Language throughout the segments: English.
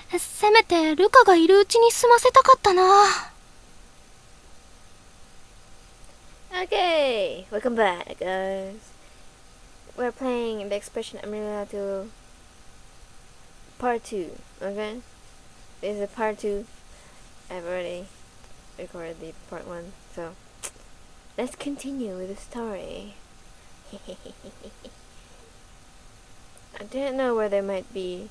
せめてルカがいるうちに済ませたかったな。Okay, welcome back, guys. We're playing the Expression Amrilato Part 2, okay? This is Part 2. I've already recorded the Part 1, so let's continue with the story. I didn't know where they might be,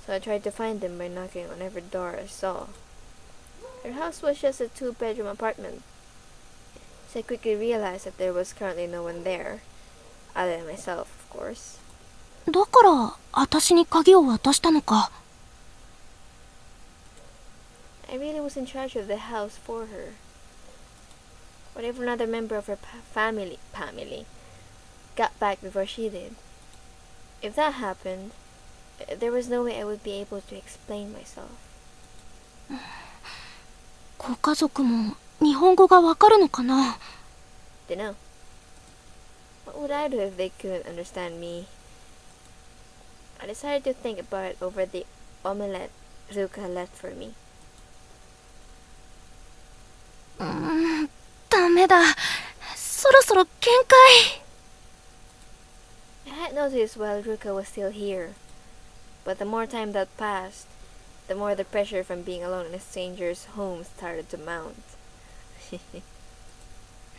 so I tried to find them by knocking on every door I saw. Her house was just a 2-bedroom apartment, so I quickly realized that there was currently no one there, other than myself, of course. だから私に鍵を渡したのか。I really was in charge of the house for her. What if another member of her family got back before she did? If that happened, there was no way I would be able to explain myself. ご家族も日本語がわかるのかな。Dunno. What would I do if they couldn't understand me? I decided to think about it over the omelette Ruka left for me. ダメだ。そろそろ限界。I had noticed while Ruka was still here, but the more time that passed, the more the pressure from being alone in a stranger's home started to mount.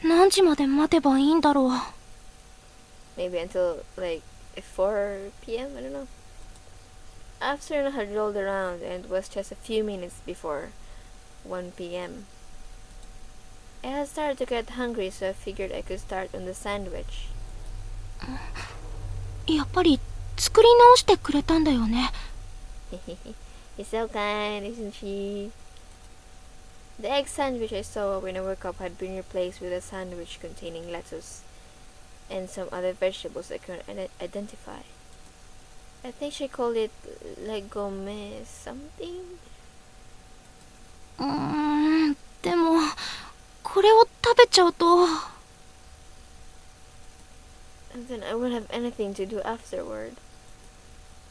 何時まで待てばいいんだろう。Maybe until like 4 p.m. I don't know. Afternoon had rolled around and it was just a few minutes before 1 p.m. I had started to get hungry, so I figured I could start on the sandwich. やっぱり作り直してくれたんだよね。He's so kind, isn't she? The egg sandwich I saw when I woke up had been replaced with a sandwich containing lettuce and some other vegetables I couldn't identify. I think she called it legome something. でもこれを食べちゃうと。And then I wouldn't have anything to do afterward.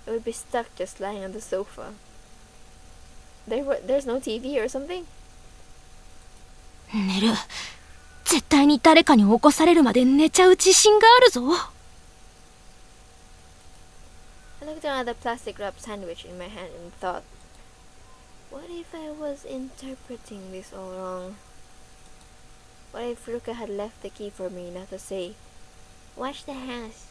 I would be stuck just lying on the sofa. There's no TV or something? 寝る。絶対に誰かに起こされるまで寝ちゃう自信があるぞ。I looked down at the plastic wrapped sandwich in my hand and thought, what if I was interpreting this all wrong? What if Ruka had left the key for me, not to say, watch the house,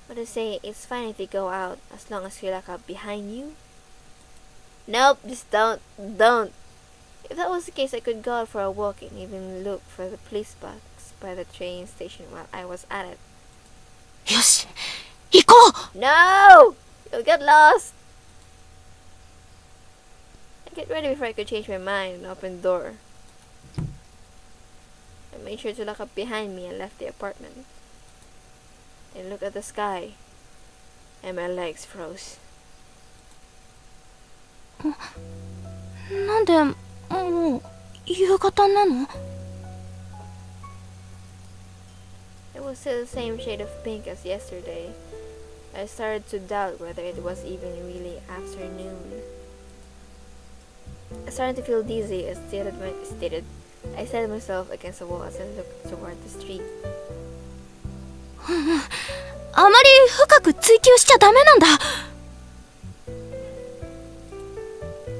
but to say, it's fine if you go out as long as you lock up behind you? Nope, just don't. If that was the case, I could go out for a walk and even look for the police box by the train station while I was at it. よし、行こう。 No! You'll get lost! I get ready before I could change my mind and open the door. I made sure to lock up behind me and left the apartment. I looked at the sky, and my legs froze. なんでもう夕方なの？ It was still the same shade of pink as yesterday. I started to doubt whether it was even really afternoon. I started to feel dizzy as I set myself against the wall as I looked toward the street. あまり深く追求しちゃダメなんだ。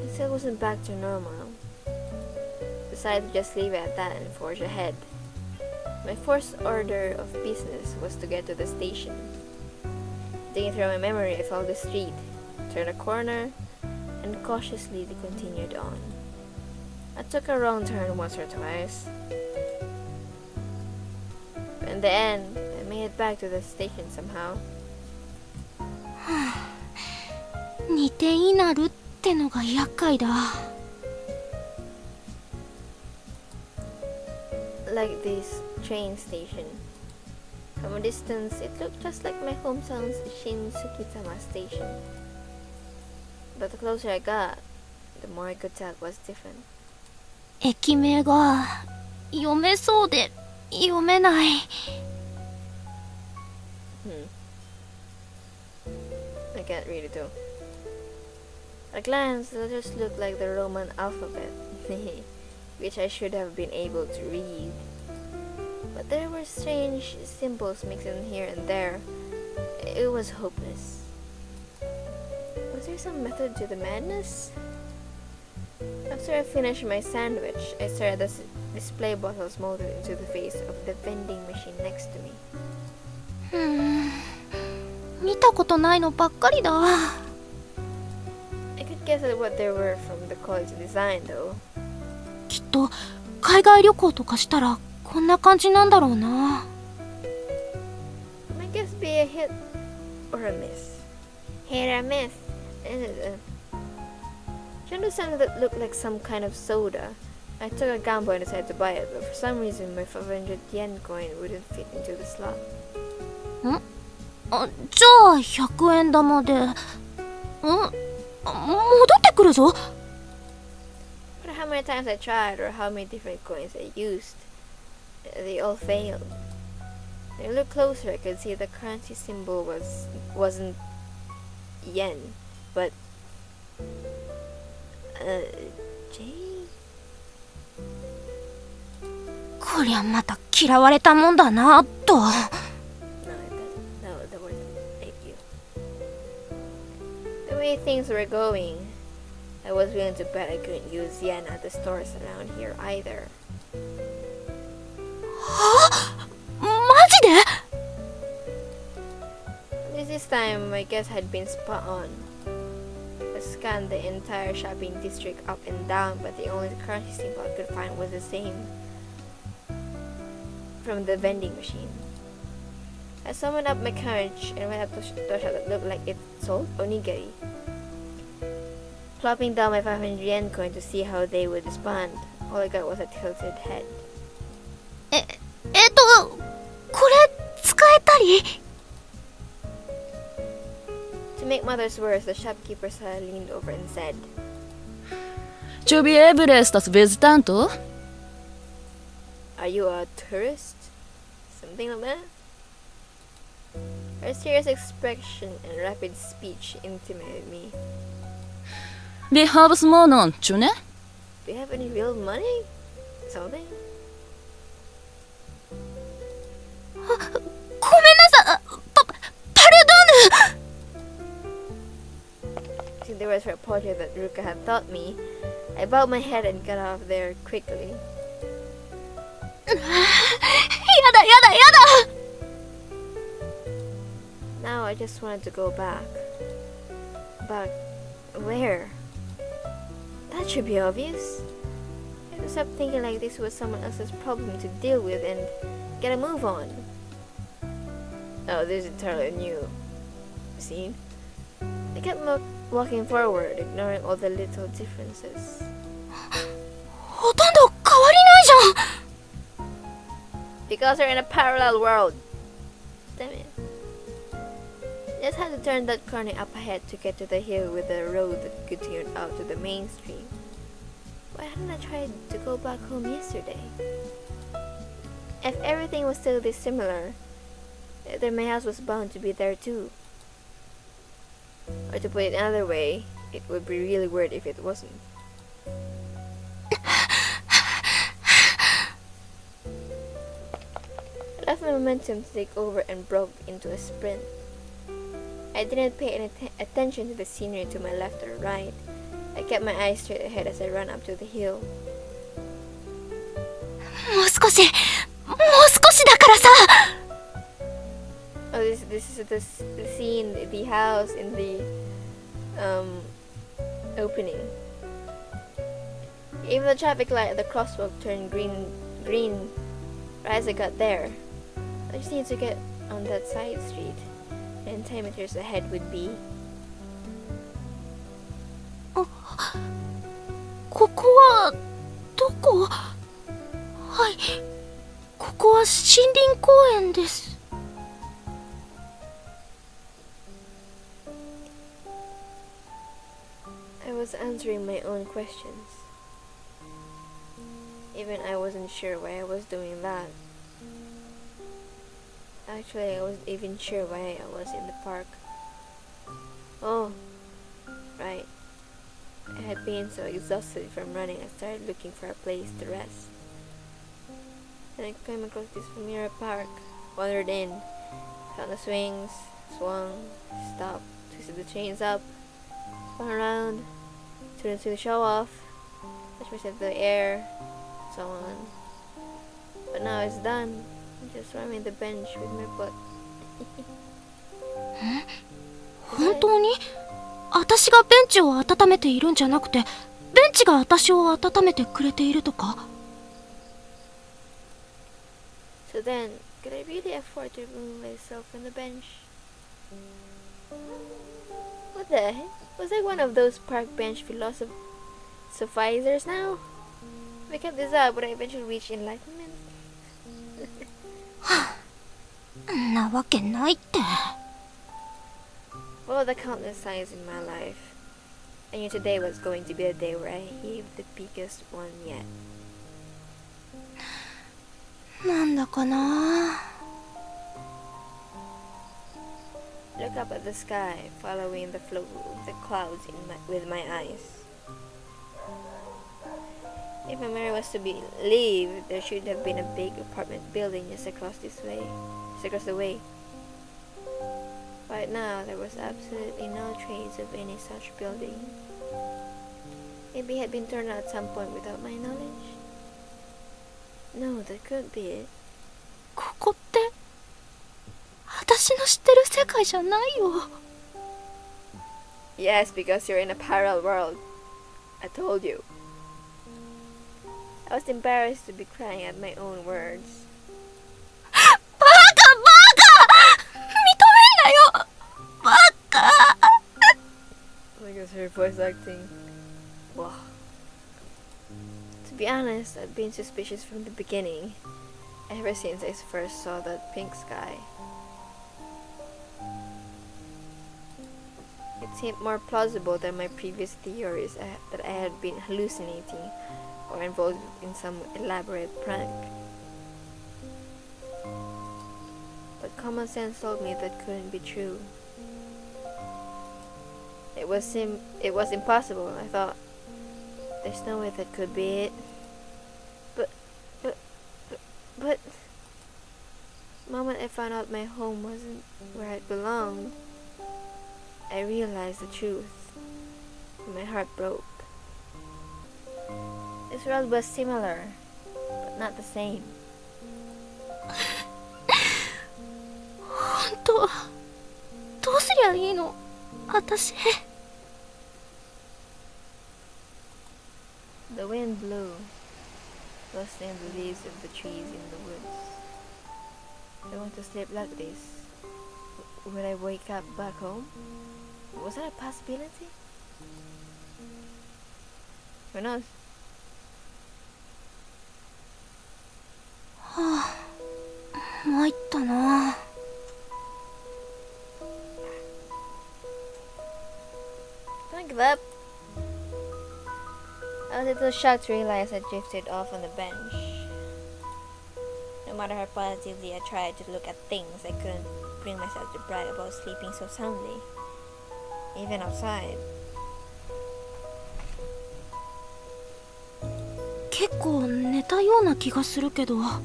It still wasn't back to normal. Decided to just leave it at that and forge ahead. My first order of business was to get to the station. Digging through my memory, I followed the street, turned a corner, and cautiously continued on. I took a wrong turn once or twice. But in the end, I made it back to the station somehow. 似ていなるってのが厄介だ。Like this train station. From a distance, it looked just like my hometown's Shinsuki-tama station. But the closer I got, the more I could tell it was different. 駅名が読めそうで読めない。I can't read it too. At a glance, the letters looked like the Roman alphabet, which I should have been able to read. But there were strange symbols mixed in here and there. It was hopeless. Was there some method to the madness? After I finished my sandwich, I stared at the display bottles molded into the face of the vending machine next to me. 見たことないのばっかりだ。I could guess at what they were from the quality design, though. きっと海外旅行とかしたらこんな感じなんだろうな。Might guess be a hit or a miss. Hit or miss. Trying to something that looked like some kind of soda. I took a gamble and decided to buy it, but for some reason my 500 yen coin wouldn't fit into the slot. じゃあ100円玉で戻ってくるぞ。 No matter how many times I tried or how many different coins I used, they all failed. When I looked closer, I could see the currency symbol wasn't yen, but J? こりゃまた嫌われたもんだなと。No, it doesn't. No, the word thank you. The way things were going, I was willing to bet I couldn't use yen at the stores around here either. マジで？ This time, my guess had been spot on. I scanned the entire shopping district up and down, but the only currency symbol I could find was the same from the vending machine. I summoned up my courage and went up to a shop that looked like it sold onigiri. Plopping down my 500 yen coin to see how they would respond, all I got was a tilted head. これ使えたり？ To make matters worse, the shopkeeper suddenly leaned over and said, To be able to visitanto? Are you a tourist? Something like that? Her serious expression and rapid speech intimidated me. Vi have små någon, tjune? Do you have any real money? Something? ごめんなさい。パルドーヌ。 Seeing the words for a portrait that Ruka had taught me, I bowed my head and got out of there quickly. やだやだやだ。 Now I just wanted to go back. Back where? That should be obvious. I had to stop thinking like this was someone else's problem to deal with and get a move on. Oh, this is entirely new scene. I kept walking forward, ignoring all the little differences. ほとんど変わりないじゃん。 Because we're in a parallel world. Damn it. Just had to turn that corner up ahead to get to the hill with the road that continued out to the main street. Why hadn't I tried to go back home yesterday? If everything was still this similar, then my house was bound to be there too. Or to put it another way, it would be really weird if it wasn't. I left my momentum to take over and broke into a sprint. I didn't pay any attention to the scenery to my left or right. I kept my eyes straight ahead as I ran up to the hill. もう少しだからさ。 Oh, this is the scene, the house in the opening. Even the traffic light at the crosswalk turned green right as I got there. I just need to get on that side street, and 10 meters ahead would be. ここはどこ？はい、ここは森林公園です。 I was answering my own questions. Even I wasn't sure why I was doing that. Actually, I wasn't even sure why I was in the park. Oh, right. Being so exhausted from running, I started looking for a place to rest. Then I came across this familiar park, wandered in, found the swings, swung, stopped, twisted the chains up, spun around, turned into the show off, touched myself to the air, so on. But now it's done. I'm just warming the bench with my butt. 本当に私がベンチを温めているんじゃなくて、ベンチが私を温めてくれているとか？ So then, could I really afford to remove myself from the bench? What the heck? Was I one of those park bench philosophizers now? If I kept this up, would I eventually reach enlightenment? なわけないって。Of all the countless signs in my life, I knew today was going to be a day where I heaved the biggest one yet. なんだかな。 Look up at the sky, following the flow of the clouds with my eyes. If my memory was to be believed, there should have been a big apartment building just across the way. Right now, there was absolutely no trace of any such building. Maybe it had been torn out at some point without my knowledge. No, that couldn't be it. ここって私の知ってる世界じゃないよ。 Yes, because you're in a parallel world. I told you. I was embarrassed to be crying at my own words. バカバカ認めんなよバカ Look at her voice acting. Wow. To be honest, I've been suspicious from the beginning, ever since I first saw that pink sky. It seemed more plausible than my previous theories that I had been hallucinating or involved in some elaborate prank. But common sense told me that couldn't be true. It was impossible, I thought. There's no way that could be it. But the moment I found out my home wasn't where it belonged, I realized the truth. My heart broke. This world was similar, but not the same. 本当どうすりゃいいの私。 The wind blew, rustling the leaves of the trees in the woods. I want to sleep like this. Would I wake up back home? Was that a possibility? Who knows? はあ、参ったな。 Don't give up. I was a little shocked to realize I drifted off on the bench. No matter how positively I tried to look at things, I couldn't bring myself to brag about sleeping so soundly, even outside. 結構寝たような気がするけど。 How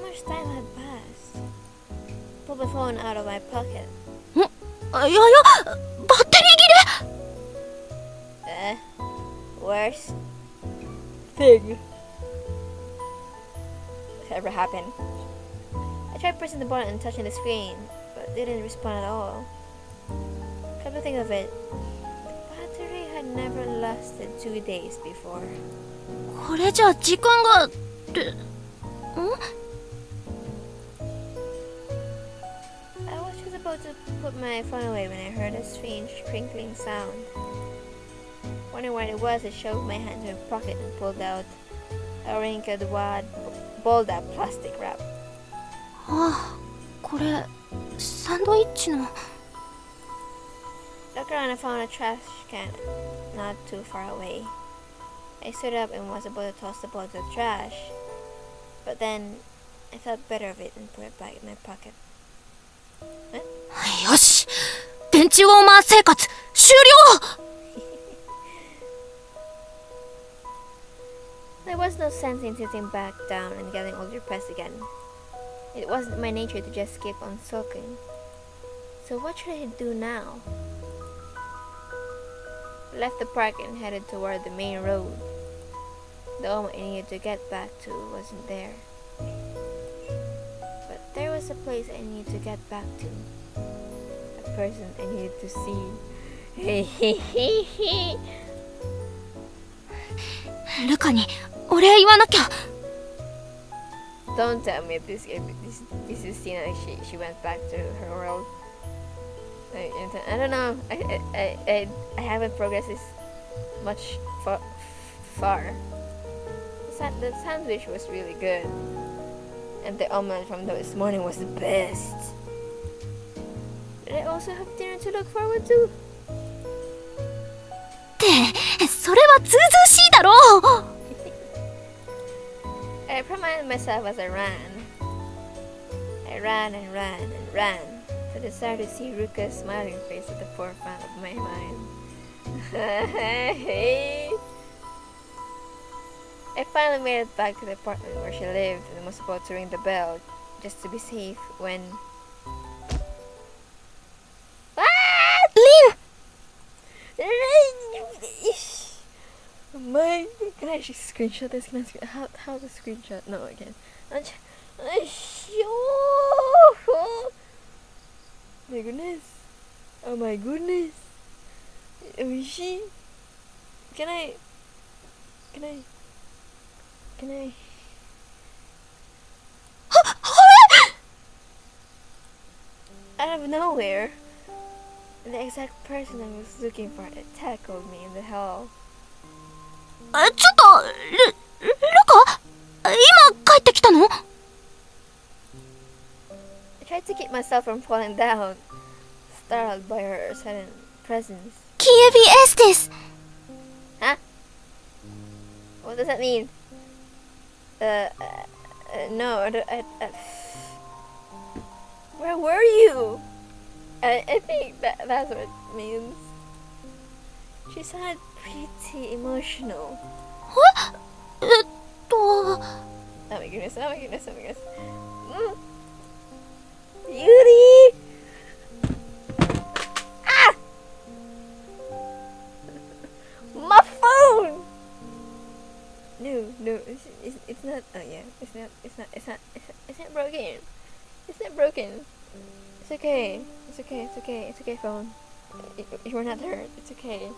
much time had passed? Pulled my phone out of my pocket. いやいや、バッテリー切れ。 Worst thing ever happened. I tried pressing the button and touching the screen, but it didn't respond at all. Come to think of it, the battery had never lasted 2 days before. これじゃ時間が。I was just about to put my phone away when I heard a strange crinkling sound. Wondering what it was, I shoved my hand into my pocket and pulled out a wrinkled, balled up plastic wrap. ああ、これサンドイッチの。 Looked around and found a trash can not too far away. I stood up and was about to toss the ball to the trash, but then I thought better of it and put it back in my pocket. よし、ベンチウォーマー生活終了。 There was no sense in sitting back down and getting all depressed again. It wasn't my nature to just keep on sulking. So what should I do now? I left the park and headed toward the main road. The home I needed to get back to wasn't there. But there was a place I needed to get back to. A person I needed to see. Hehehehe. ルカにお礼言わなきゃ。 Don't tell me this is Tina. She went back to her world. I don't know. I haven't progressed this much far. The sandwich was really good, and the omelette from this morning was the best. Did I also have dinner to look forward to? ってそれはずうずうしいだろう。 I reminded myself as I ran. I ran and ran and ran. So I decided to see Ruka's smiling face at the forefront of my mind. I finally made it back to the apartment where she lived and was about to ring the bell just to be safe when... Lin! My... Can I actually screenshot this? Can I how to screenshot? No, I can't. My goodness. Oh my goodness. Is she? Can I? Out of nowhere, the exact person I was looking for tackled me in the hall. ちょっとルカ今帰ってきたの？ I tried to keep myself from falling down, startled by her sudden presence. キエビエスティス。 Huh? What does that mean? No, where were you? I think that's what it means. She sounded pretty emotional. Oh my goodness. Yuri! Ah! My phone! No, it's not. Oh yeah, it's not broken. It's not broken. It's okay, phone. You were not hurt. It's okay.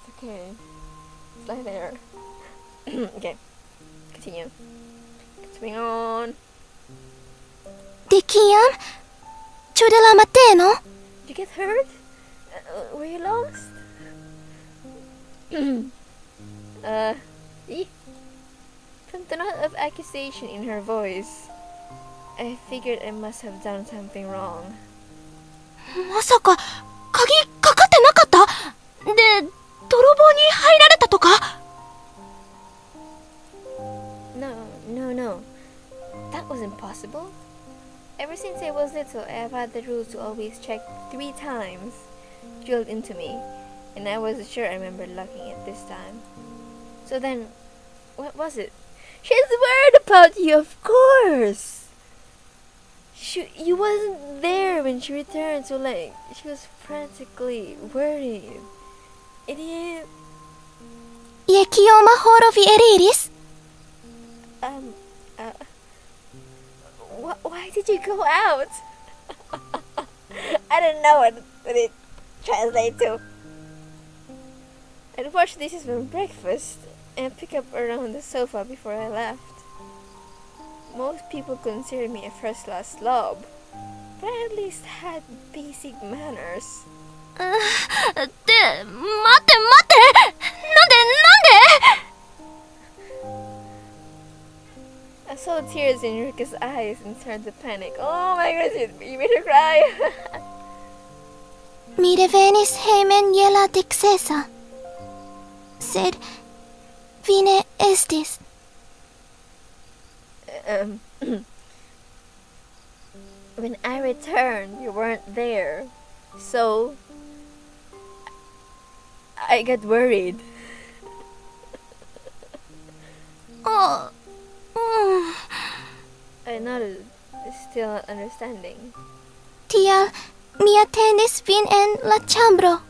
It's like there. Okay, continue. What's going on? デキアンチョデラマテーノ Did you get hurt? Were you lost? From the note of accusation in her voice, I figured I must have done something wrong. まさか鍵かかってなかった？で、泥棒に入られたとか？ No. That was impossible. Ever since I was little, I have had the rule to always check 3 times drilled into me, and I was sure I remembered locking it this time. So then, what was it? She's worried about you, of course! You wasn't there when she returned, so she was frantically worried. Idiot. イエキオマホロビエリーリス Why did you go out? I don't know what it translates to. I'd wash dishes for breakfast and pick up around the sofa before I left. Most people consider me a first-class slob, but I at least had basic manners. で、待ってなんで I saw tears in Ruka's eyes and started to panic. Oh my goodness, you made her cry! ミレベニスヘイメンイエラディクセーサ said Vine Estis. When I returned, you weren't there. So, I got worried. あ、I nodded, still not understanding. Tial, mia tenis fin en la chambro.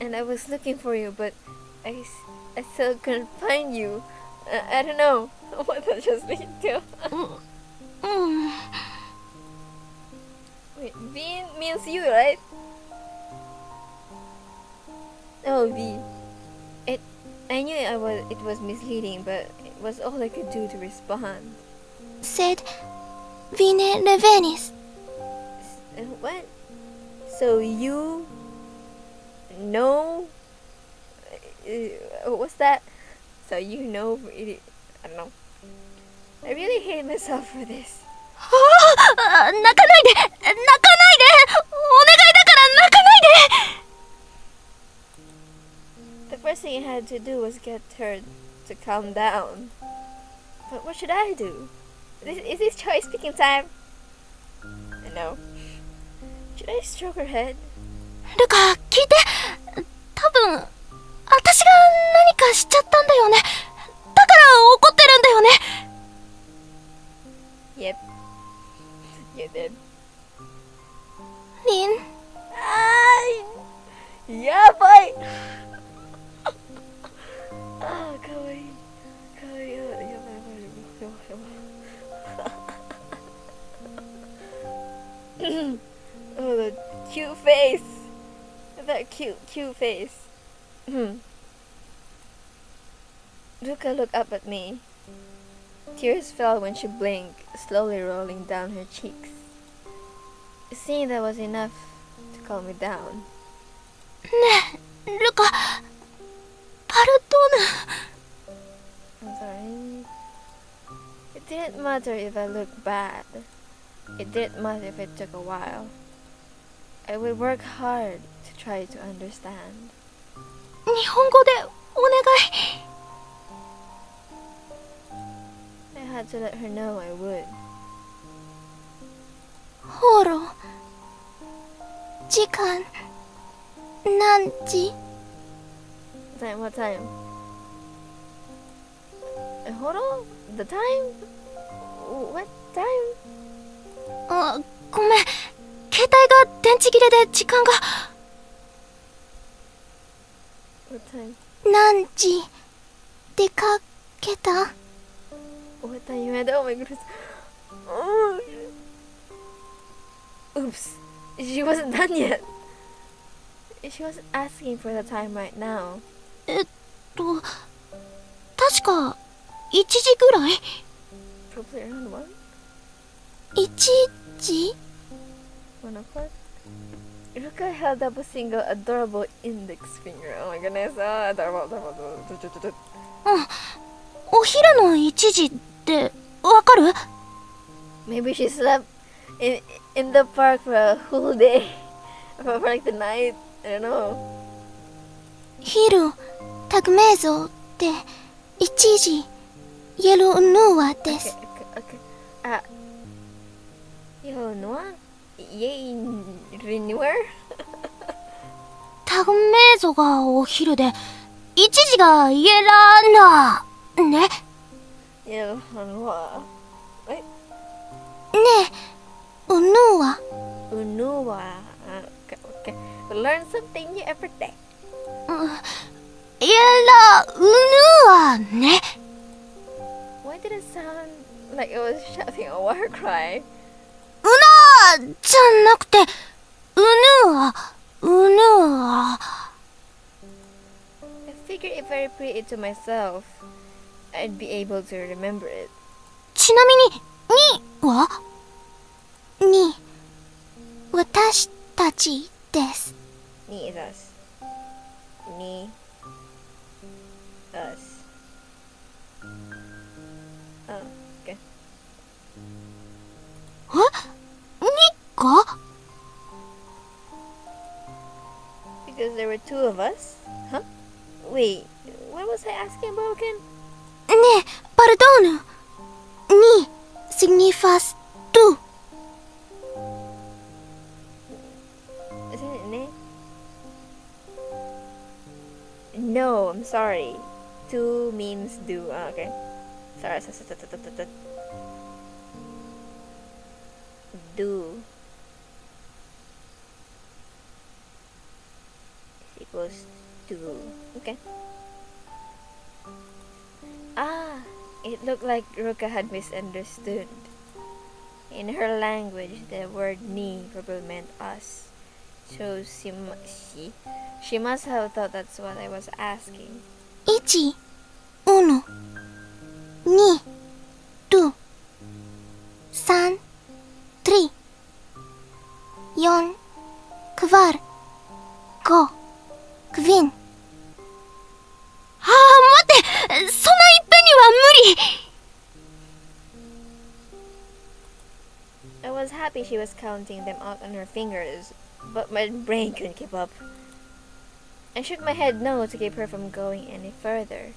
And I was looking for you, but I still couldn't find you. I don't know what that just lead to. Wait, V means you, right? Oh, V. I knew it was misleading, but it was all I could do to respond. Sed, vine revenis. What? So you know? What's that? So you know? I don't know. I really hate myself for this. 泣かないで、泣かないで、お願いだから泣かないで。 The first thing I had to do was get her to calm down. But what should I do? Is this choice speaking time? No. Should I stroke her head? ルカ、聞いて。多分、私が何かしちゃったんだよね。だから怒ってるんだよね。Yep. You did. リン。やばいかわいいかわいいやばいやばいやばいOh, the cute face. That cute face. Luca looked up at me. Tears fell when she blinked, slowly rolling down her cheeks. Seeing that was enough to calm me down. ねえ、ルカ、パルトーヌ。 I'm sorry. It didn't matter if I looked bad. It didn't matter if it took a while. I would work hard to try to understand. 日本語でお願い。 I had to let her know I would. ホロ。時間。何時？ What time? Hold on. The time? What time? あ、ごめん。携帯が電池切れで時間が。What time? 何時出かけた？ What time you had? Oh my goodness. Oops. She wasn't done yet. She wasn't asking for the time right now. 確か1時ぐらい？ Probably around 1時？ 1 o'clock? Ruka held up a single adorable index finger. Oh my goodness. Oh, adorable. お昼の1時ってわかる？ Maybe she slept in the park for a whole day. For like the night. I don't know. 昼、タグメーゾーで1時、イエローヌーワです。Okay. Yo, Noah? Yay, Renewar? タグメーゾーがお昼で、1時がイエラーナーね。Yo, Noah. Wait. ねえ、ヌーワ。Unua. Okay. We learn something new every day. イエラーヌーワね。Why did it sound like it was shouting a war cry? うなーじゃなくて、うぬーあ。I figured if I repeat it to myself, I'd be able to remember it. ちなみに、には？に、私たちです。 Ni is us. Ni. Us. Oh, okay. にか？ Because there were two of us? Huh? Wait, what was I asking about again? ねえ、パルドーヌ。に、signifas tú. No, I'm sorry. To means do. Oh, okay. Sorry. Do equals to. Okay. Ah, it looked like Ruka had misunderstood. In her language, the word ni probably meant us. So she must have thought that's what I was asking. 1 uno 2 tu 3 tri 4 kvar 5 kvin 待ってそんないっぺんには無理 I was happy she was counting them out on her fingers, but my brain couldn't keep up. I shook my head no to keep her from going any further.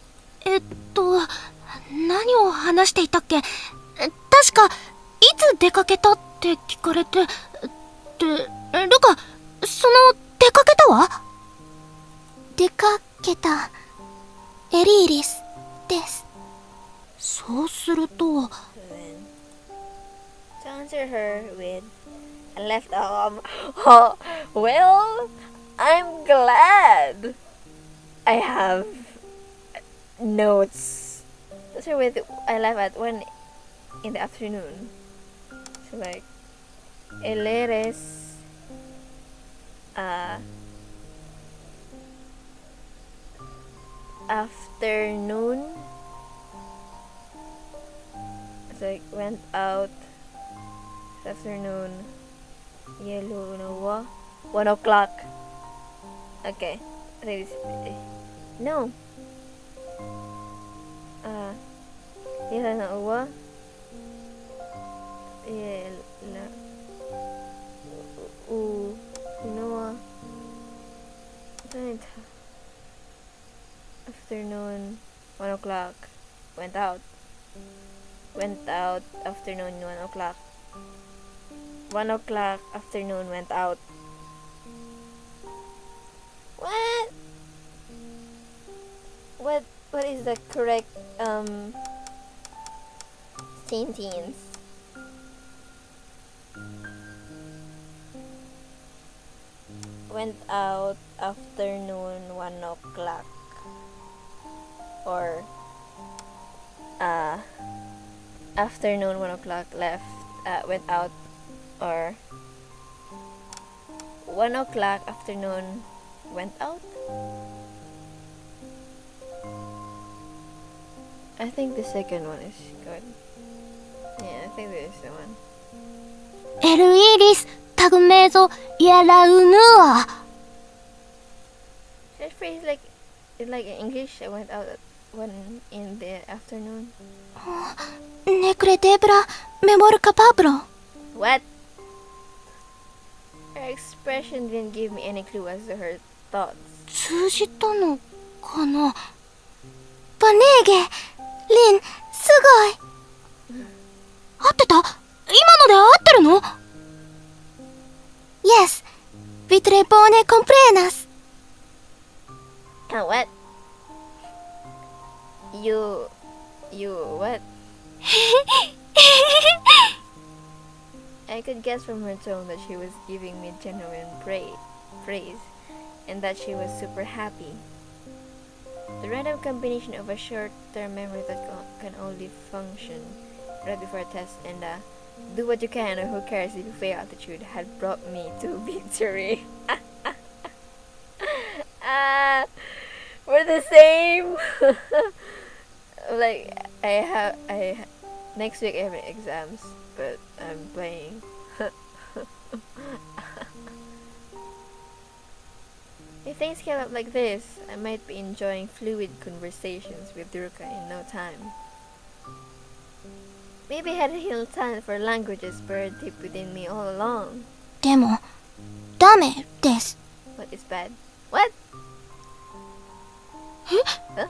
何を話していたっけ？確か、いつ出かけたって聞かれて、ルカ、その出かけたは？出かけた、エリーリスです。そうすると、To answer her with a left arm. Oh, well, I'm glad I have notes. To answer with I left at 1 in the afternoon. So like, el eres afternoon. It's like went out this afternoon. Yellow no 1 o'clock. Okay. No. Yellow no no afternoon 1 o'clock went out afternoon 1 o'clock 1 o'clock afternoon went out. What is the correct sentence? Went out afternoon 1 o'clock or afternoon 1 o'clock left went out, or 1 o'clock afternoon went out. I think the second one is good. Yeah, I think this is the one. エルイリス、タグメゾ、ヤラウヌア。That phrase like in English, I went out at 1 in the afternoon. ネクレデブラ、メモルカパブロ。What? Her expression didn't give me any clue as to her thoughts. 通じたのかな？バネーゲ、リン、すごい。合ってた？今ので合ってるの？ Yes, vi tre bone comprenas. What? You what? I could guess from her tone that she was giving me genuine praise and that she was super happy. The random combination of a short-term memory that can only function right before a test and do what you can or who cares if you fail attitude had brought me to victory. We're the same. Like I next week I have exams, but I'm playing. If things came up like this, I might be enjoying fluid conversations with Ruka in no time. Maybe I had a hidden talent for languages buried deep within me all along. でも、ダメです。 What is bad? What? Huh?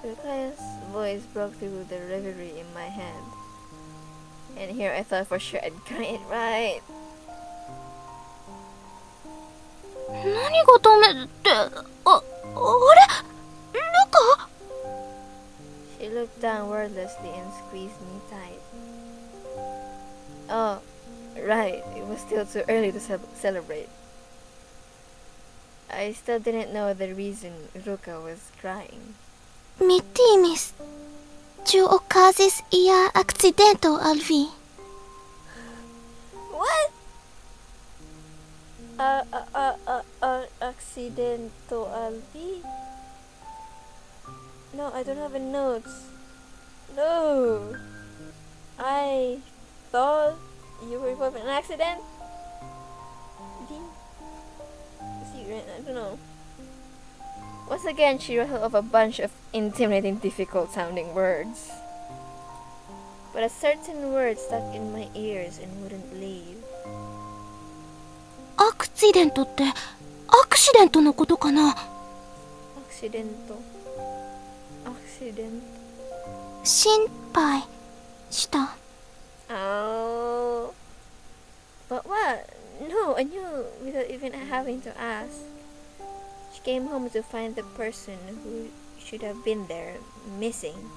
Ruka's voice broke through the reverie in my head. And here I thought for sure I'd got it right. 何がダメって、れルカ She looked down wordlessly and squeezed me tight. Oh, right. It was still too early to celebrate. I still didn't know the reason Ruka was crying. Mitimis. Tu okazis ia accidento al vi. What? Accidento albi? No, I don't have any notes. No. I thought you were involved in an accident. Secret, I don't know. Once again, she rattled off a bunch of intimidating, difficult sounding words. But a certain word stuck in my ears and wouldn't leave. アクシデントってアクシデントのことかな。 Accidento. Accident. 心配した。 Oh. But what? No, I knew without even having to ask. She came home to find the person who should have been there missing.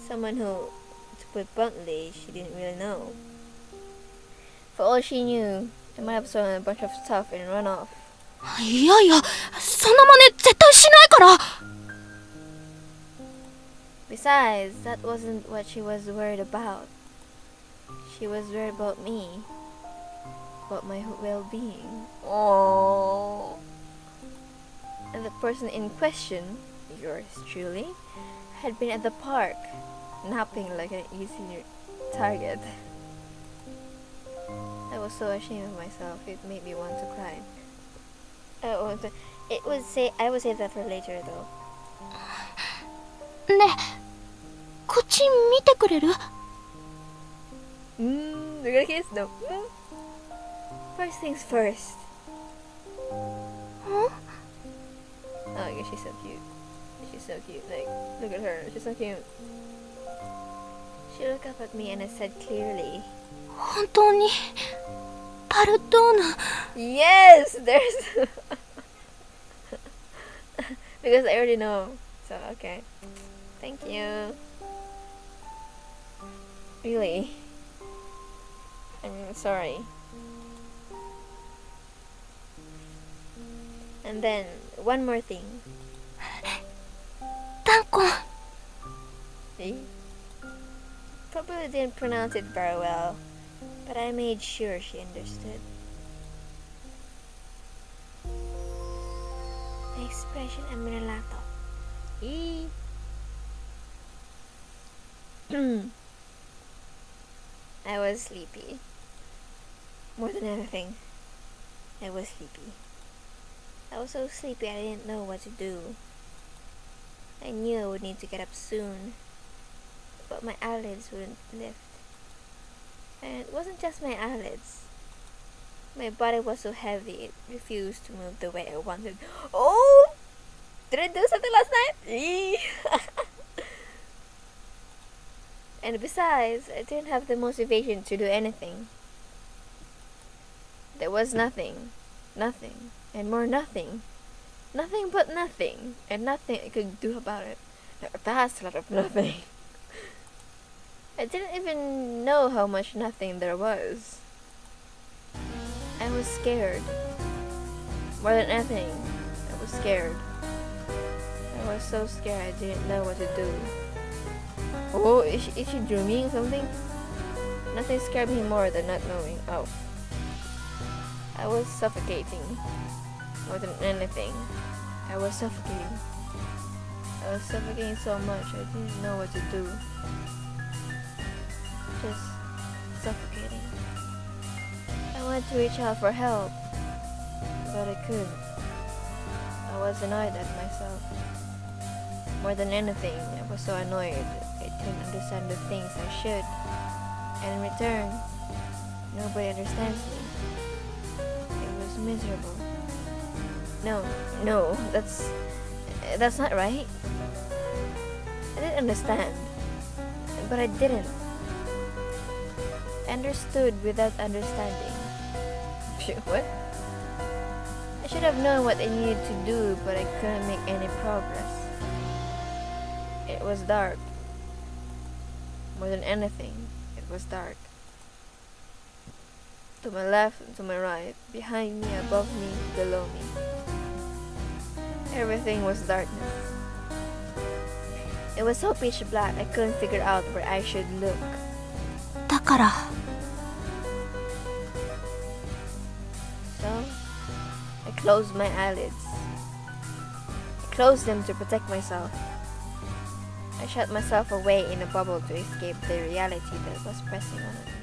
Someone who, to put bluntly, she didn't really know. For all she knew, I might have stolen a bunch of stuff and run off. いやいや、そんな真似絶対しないから。 Besides, that wasn't what she was worried about. She was worried about me. About my well-being. Oh. And the person in question, yours truly, had been at the park, napping like an easy target. I was so ashamed of myself, it made me want to cry. I would say that for later though. ねえ、こっち見てくれる？ We're gonna kiss? No. First things first. Huh? Oh my gosh, she's so cute. She's so cute. Like, look at her. She's so cute. She looked up at me and I said clearly, 本当にパルドーナ。 yes, there's... because I already know. So, okay. Thank you. Really? I'm sorry. And then, one more thing. タンコン。 See? Probably didn't pronounce it very well, but I made sure she understood. The expression Amrilato. I was sleepy. More than anything, I was sleepy. I was so sleepy I didn't know what to do. I knew I would need to get up soon, but my eyelids wouldn't lift. And it wasn't just my eyelids. My body was so heavy it refused to move the way I wanted. Oh! Did I do something last night? And besides, I didn't have the motivation to do anything. There was nothing, and more nothing. Nothing but nothing, and nothing I could do about it. That's a lot of nothing. I didn't even know how much nothing there was. I was scared. More than anything, I was scared. I was so scared I didn't know what to do. Oh, is she dreaming something? Nothing scared me more than not knowing. Oh. I was suffocating. More than anything, I was suffocating. I was suffocating so much I didn't know what to do. Just suffocating. I wanted to reach out for help, but I couldn't. I was annoyed at myself. More than anything, I was so annoyed I didn't understand the things I should. And in return, nobody understands me. It was miserable. No, that's not right. I didn't understand, but I didn't. I understood without understanding. What? I should have known what I needed to do, but I couldn't make any progress. It was dark. More than anything, it was dark. To my left and to my right, behind me, above me, below me. Everything was darkness. It was so pitch black I couldn't figure out where I should look. だから So, I closed my eyelids. I closed them to protect myself. I shut myself away in a bubble to escape the reality that was pressing on me.